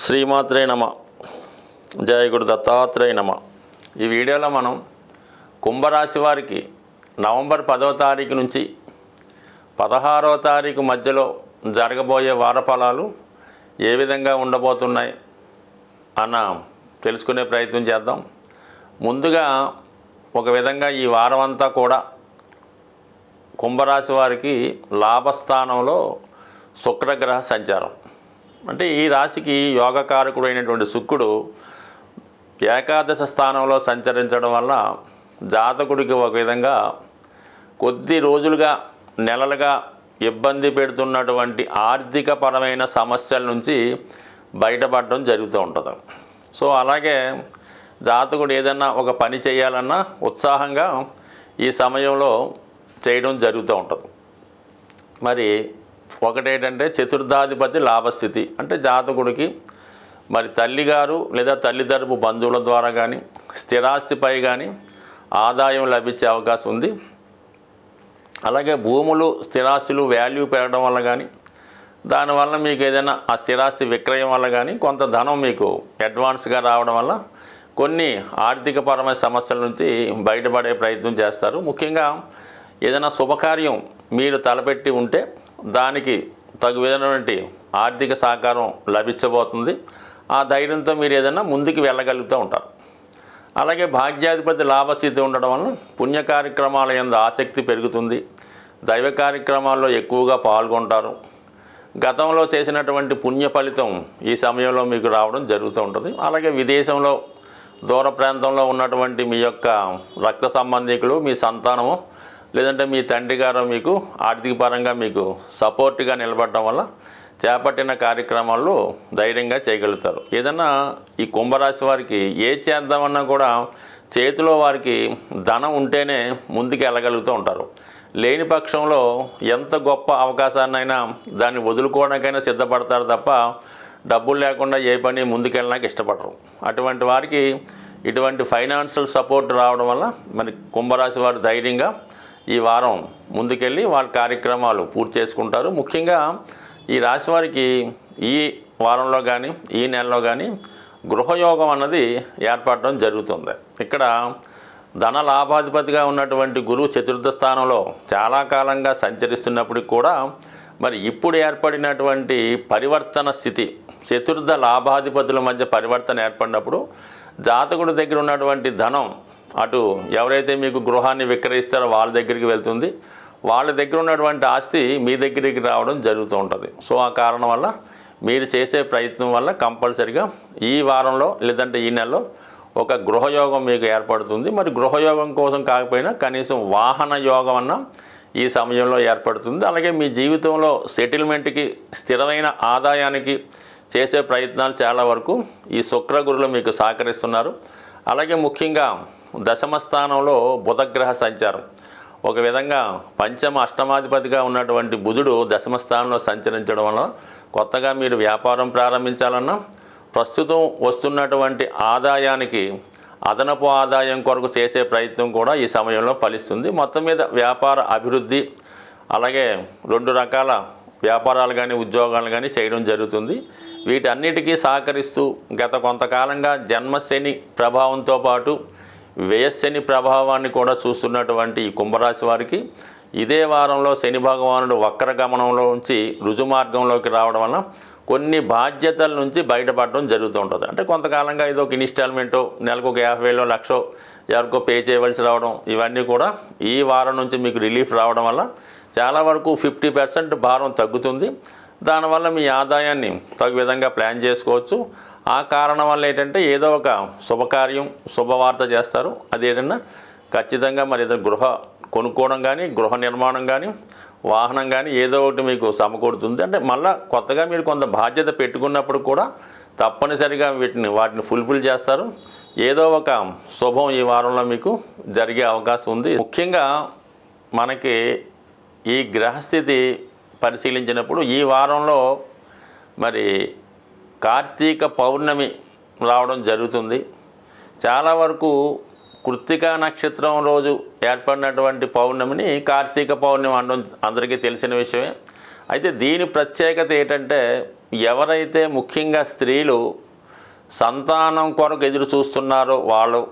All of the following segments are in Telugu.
శ్రీమాత్రే నమ. జయ గురు దత్తాత్రేయ నమ. ఈ వీడియోలో మనం కుంభరాశి వారికి నవంబర్ 10వ తారీఖు నుంచి 16వ తారీఖు మధ్యలో జరగబోయే వార ఫలాలు ఏ విధంగా ఉండబోతున్నాయి అన్న తెలుసుకునే ప్రయత్నం చేద్దాం. ముందుగా ఒక విధంగా ఈ వారం అంతా కూడా కుంభరాశి వారికి లాభస్థానంలో శుక్రగ్రహ సంచారం, అంటే ఈ రాశికి యోగకారకుడైనటువంటి శుక్రుడు ఏకాదశ స్థానంలో సంచరించడం వల్ల జాతకుడికి ఒక విధంగా కొద్ది రోజులుగా నెలలుగా ఇబ్బంది పెడుతున్నటువంటి ఆర్థికపరమైన సమస్యల నుంచి బయటపడడం జరుగుతూ ఉంటుంది. సో అలాగే జాతకుడు ఏదన్నా ఒక పని చేయాలన్నా ఉత్సాహంగా ఈ సమయంలో చేయడం జరుగుతూ ఉంటుంది. మరి ఒకటేంటంటే చతుర్థాధిపతి లాభస్థితి, అంటే జాతకుడికి మరి తల్లిగారు లేదా తల్లి తరపు బంధువుల ద్వారా కానీ స్థిరాస్తిపై కానీ ఆదాయం లభించే అవకాశం ఉంది. అలాగే భూములు స్థిరాస్తులు వాల్యూ పెరగడం వల్ల కానీ దానివల్ల మీకు ఏదైనా ఆ స్థిరాస్తి విక్రయం వల్ల కానీ కొంత ధనం మీకు అడ్వాన్స్గా రావడం వల్ల కొన్ని ఆర్థికపరమైన సమస్యల నుంచి బయటపడే ప్రయత్నం చేస్తారు. ముఖ్యంగా ఏదైనా శుభకార్యం మీరు తలపెట్టి ఉంటే దానికి తగు విధమైనటువంటి ఆర్థిక సహకారం లభించబోతుంది. ఆ ధైర్యంతో మీరు ఏదైనా ముందుకు వెళ్ళగలుగుతూ ఉంటారు. అలాగే భాగ్యాధిపతి లాభస్థితి ఉండడం వలన పుణ్య కార్యక్రమాల యందు ఆసక్తి పెరుగుతుంది. దైవ కార్యక్రమాల్లో ఎక్కువగా పాల్గొంటారు. గతంలో చేసినటువంటి పుణ్య ఫలితం ఈ సమయంలో మీకు రావడం జరుగుతూ ఉంటుంది. అలాగే విదేశంలో దూర ప్రాంతంలో ఉన్నటువంటి మీ యొక్క రక్త సంబంధికులు, మీ సంతానము లేదంటే మీ తండ్రి గారు మీకు ఆర్థిక పరంగా మీకు సపోర్ట్గా నిలబడటం వల్ల చేపట్టిన కార్యక్రమాల్లో ధైర్యంగా చేయగలుగుతారు. ఏదన్నా ఈ కుంభరాశి వారికి ఏ చేద్దామన్నా కూడా చేతిలో వారికి ధనం ఉంటేనే ముందుకు వెళ్ళగలుగుతూ ఉంటారు. లేని పక్షంలో ఎంత గొప్ప అవకాశాన్నైనా దాన్ని వదులుకోవడానికైనా సిద్ధపడతారు తప్ప డబ్బులు లేకుండా ఏ పని ముందుకెళ్ళడానికి ఇష్టపడరు. అటువంటి వారికి ఇటువంటి ఫైనాన్షియల్ సపోర్ట్ రావడం వల్ల మరి కుంభరాశి వారు ధైర్యంగా ఈ వారం ముందుకెళ్ళి వాళ్ళ కార్యక్రమాలు పూర్తి చేసుకుంటారు. ముఖ్యంగా ఈ రాశి వారికి ఈ వారంలో కానీ ఈ నెలలో కానీ గృహయోగం అన్నది ఏర్పడడం జరుగుతుంది. ఇక్కడ ధన లాభాధిపతిగా ఉన్నటువంటి గురువు చతుర్థ స్థానంలో చాలా కాలంగా సంచరిస్తున్నప్పటికి కూడా మరి ఇప్పుడు ఏర్పడినటువంటి పరివర్తన స్థితి, చతుర్థ లాభాధిపతుల మధ్య పరివర్తన ఏర్పడినప్పుడు జాతకుడి దగ్గర ఉన్నటువంటి ధనం అటు ఎవరైతే మీకు గృహాన్ని విక్రయిస్తారో వాళ్ళ దగ్గరికి వెళ్తుంది, వాళ్ళ దగ్గర ఉన్నటువంటి ఆస్తి మీ దగ్గరికి రావడం జరుగుతూ ఉంటుంది. సో ఆ కారణం వల్ల మీరు చేసే ప్రయత్నం వల్ల కంపల్సరిగా ఈ వారంలో లేదంటే ఈ నెలలో ఒక గృహయోగం మీకు ఏర్పడుతుంది. మరి గృహయోగం కోసం కాకపోయినా కనీసం వాహన యోగం అన్న ఈ సమయంలో ఏర్పడుతుంది. అలాగే మీ జీవితంలో సెటిల్మెంట్కి, స్థిరమైన ఆదాయానికి చేసే ప్రయత్నాలు చాలా వరకు ఈ శుక్రగురులు మీకు సహకరిస్తున్నారు. అలాగే ముఖ్యంగా దశమ స్థానంలో బుధగ్రహ సంచారం, ఒక విధంగా పంచమ అష్టమాధిపతిగా ఉన్నటువంటి బుధుడు దశమ స్థానంలో సంచరించడం వల్ల కొత్తగా మీరు వ్యాపారం ప్రారంభించాలన్నా ప్రస్తుతం వస్తున్నటువంటి ఆదాయానికి అదనపు ఆదాయం కొరకు చేసే ప్రయత్నం కూడా ఈ సమయంలో ఫలిస్తుంది. మొత్తం మీద వ్యాపార అభివృద్ధి, అలాగే 2 రకాల వ్యాపారాలు కానీ ఉద్యోగాలు కానీ చేయడం జరుగుతుంది. వీటన్నిటికీ సహకరిస్తూ గత కొంతకాలంగా జన్మశని ప్రభావంతో పాటు వ్యయశని ప్రభావాన్ని కూడా చూస్తున్నటువంటి ఈ కుంభరాశి వారికి ఇదే వారంలో శని భగవానుడు వక్రగమనంలో నుంచి రుజుమార్గంలోకి రావడం వల్ల కొన్ని బాధ్యతల నుంచి బయటపడడం జరుగుతూ ఉంటుంది. అంటే కొంతకాలంగా ఇది ఒక ఇన్స్టాల్మెంటో, నెలకు ఒక 50,000 లక్షో ఎవరికో పే చేయవలసి రావడం, ఇవన్నీ కూడా ఈ వారం నుంచి మీకు రిలీఫ్ రావడం వల్ల చాలా వరకు 50% భారం తగ్గుతుంది. దానివల్ల మీ ఆదాయాన్ని తగు విధంగా ప్లాన్ చేసుకోవచ్చు. ఆ కారణం వల్ల ఏంటంటే ఏదో ఒక శుభకార్యం, శుభవార్త చేస్తారు. అదేదన్నా ఖచ్చితంగా మరి ఏదైనా గృహ కొనుక్కోవడం కానీ, గృహ నిర్మాణం కానీ, వాహనం కానీ ఏదో ఒకటి మీకు సమకూరుతుంది. అంటే మళ్ళీ కొత్తగా మీరు కొంత బాధ్యత పెట్టుకున్నప్పుడు కూడా తప్పనిసరిగా వాటిని ఫుల్ఫిల్ చేస్తారు. ఏదో ఒక శుభం ఈ వారంలో మీకు జరిగే అవకాశం ఉంది. ముఖ్యంగా మనకి ఈ గ్రహస్థితి పరిశీలించినప్పుడు ఈ వారంలో మరి కార్తీక పౌర్ణమి రావడం జరుగుతుంది. చాలా వరకు కృత్తికా నక్షత్రం రోజు ఏర్పడినటువంటి పౌర్ణమిని కార్తీక పౌర్ణమి అనడం అందరికీ తెలిసిన విషయమే. అయితే దీని ప్రత్యేకత ఏంటంటే ఎవరైతే ముఖ్యంగా స్త్రీలు సంతానం కొరకు ఎదురు చూస్తున్నారో వాళ్ళు,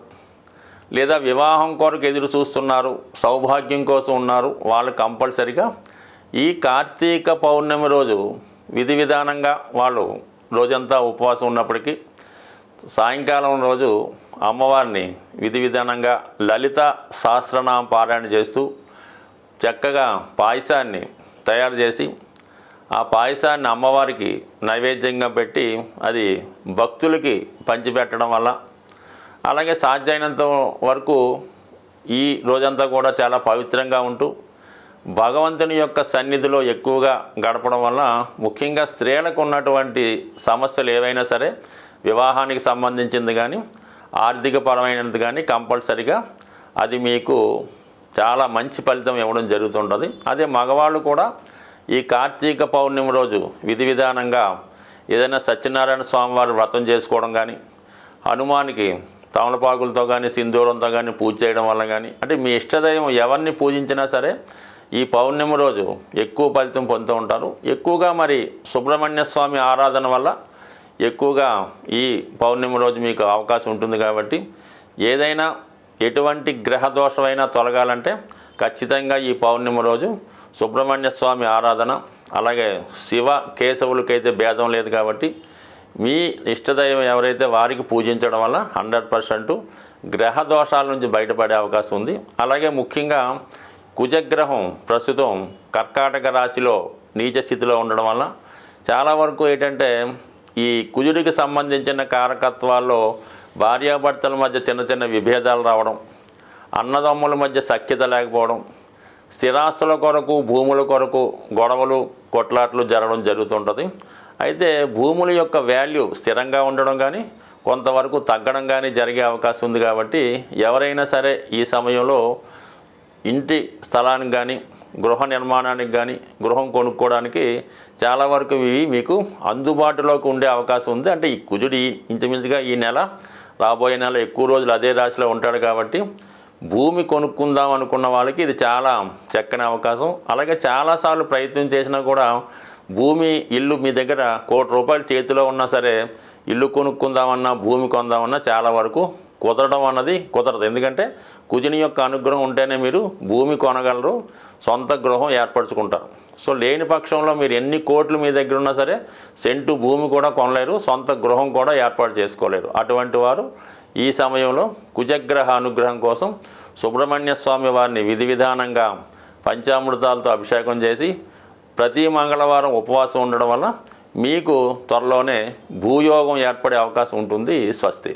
లేదా వివాహం కొరకు ఎదురు చూస్తున్నారు, సౌభాగ్యం కోసం ఉన్నారు, వాళ్ళు కంపల్సరిగా ఈ కార్తీక పౌర్ణమి రోజు విధి విధానంగా వాళ్ళు రోజంతా ఉపవాసం ఉన్నప్పటికీ సాయంకాలం రోజు అమ్మవారిని విధి విధానంగా లలిత సహస్రనామ పారాయణ చేస్తూ చక్కగా పాయసాన్ని తయారు చేసి ఆ పాయసాన్ని అమ్మవారికి నైవేద్యంగా పెట్టి అది భక్తులకి పంచిపెట్టడం వల్ల, అలాగే సాధ్యమైనంత వరకు ఈ రోజంతా కూడా చాలా పవిత్రంగా ఉంటూ భగవంతుని యొక్క సన్నిధిలో ఎక్కువగా గడపడం వల్ల ముఖ్యంగా స్త్రీలకు ఉన్నటువంటి సమస్యలు ఏవైనా సరే వివాహానికి సంబంధించింది కానీ ఆర్థికపరమైనది కానీ కంపల్సరిగా అది మీకు చాలా మంచి ఫలితం ఇవ్వడం జరుగుతుంటుంది. అదే మగవాళ్ళు కూడా ఈ కార్తీక పౌర్ణమి రోజు విధి విధానంగా ఏదైనా సత్యనారాయణ స్వామివారి వ్రతం చేసుకోవడం కానీ, హనుమానికి తమలపాకులతో కానీ సింధూరంతో కానీ పూజ చేయడం వల్ల కానీ, అంటే మీ ఇష్టదైవం ఎవరిని పూజించినా సరే ఈ పౌర్ణమి రోజు ఎక్కువ ఫలితం పొందుతూ ఉంటారు. ఎక్కువగా మరి సుబ్రహ్మణ్య స్వామి ఆరాధన వల్ల ఎక్కువగా ఈ పౌర్ణమి రోజు మీకు అవకాశం ఉంటుంది. కాబట్టి ఏదైనా ఎటువంటి గ్రహ దోషమైనా తొలగాలంటే ఖచ్చితంగా ఈ పౌర్ణమి రోజు సుబ్రహ్మణ్య స్వామి ఆరాధన, అలాగే శివ కేశవులకైతే భేదం లేదు కాబట్టి మీ ఇష్టదైవం ఎవరైతే వారికి పూజించడం వల్ల 100% గ్రహ దోషాల నుంచి బయటపడే అవకాశం ఉంది. అలాగే ముఖ్యంగా కుజగ్రహం ప్రస్తుతం కర్కాటక రాశిలో నీచ స్థితిలో ఉండడం వల్ల చాలా వరకు ఏంటంటే ఈ కుజుడికి సంబంధించిన కారకత్వాల్లో భార్యాభర్తల మధ్య చిన్న చిన్న విభేదాలు రావడం, అన్నదమ్ముల మధ్య సఖ్యత లేకపోవడం, స్థిరాస్తుల కొరకు భూముల కొరకు గొడవలు కొట్లాట్లు జరగడం జరుగుతుంటుంది. అయితే భూముల యొక్క వాల్యూ స్థిరంగా ఉండడం కానీ కొంతవరకు తగ్గడం కానీ జరిగే అవకాశం ఉంది. కాబట్టి ఎవరైనా సరే ఈ సమయంలో ఇంటి స్థలానికి కానీ గృహ నిర్మాణానికి కానీ గృహం కొనుక్కోవడానికి చాలా వరకు ఇవి మీకు అందుబాటులోకి ఉండే అవకాశం ఉంది. అంటే ఈ కుజుడు ఇంచుమించుగా ఈ నెల రాబోయే నెల ఎక్కువ రోజులు అదే రాశిలో ఉంటాడు కాబట్టి భూమి కొనుక్కుందాం అనుకున్న వాళ్ళకి ఇది చాలా చక్కని అవకాశం. అలాగే చాలాసార్లు ప్రయత్నం చేసినా కూడా భూమి ఇల్లు మీ దగ్గర ₹1,00,00,000 చేతిలో ఉన్నా సరే ఇల్లు కొనుక్కుందామన్నా భూమి కొందామన్నా చాలా వరకు కుదరడం అన్నది కుదరదు. ఎందుకంటే కుజుని యొక్క అనుగ్రహం ఉంటేనే మీరు భూమి కొనగలరు, సొంత గృహం ఏర్పరచుకుంటారు. సో లేని పక్షంలో మీరు ఎన్ని కోట్లు మీ దగ్గర ఉన్నా సరే సెంటు భూమి కూడా కొనలేరు, సొంత గృహం కూడా ఏర్పాటు చేసుకోలేరు. అటువంటి వారు ఈ సమయంలో కుజగ్రహ అనుగ్రహం కోసం సుబ్రహ్మణ్య స్వామి వారిని విధి విధానంగా పంచామృతాలతో అభిషేకం చేసి ప్రతి మంగళవారం ఉపవాసం ఉండడం వల్ల మీకు త్వరలోనే భూయోగం ఏర్పడే అవకాశం ఉంటుంది. స్వస్తి.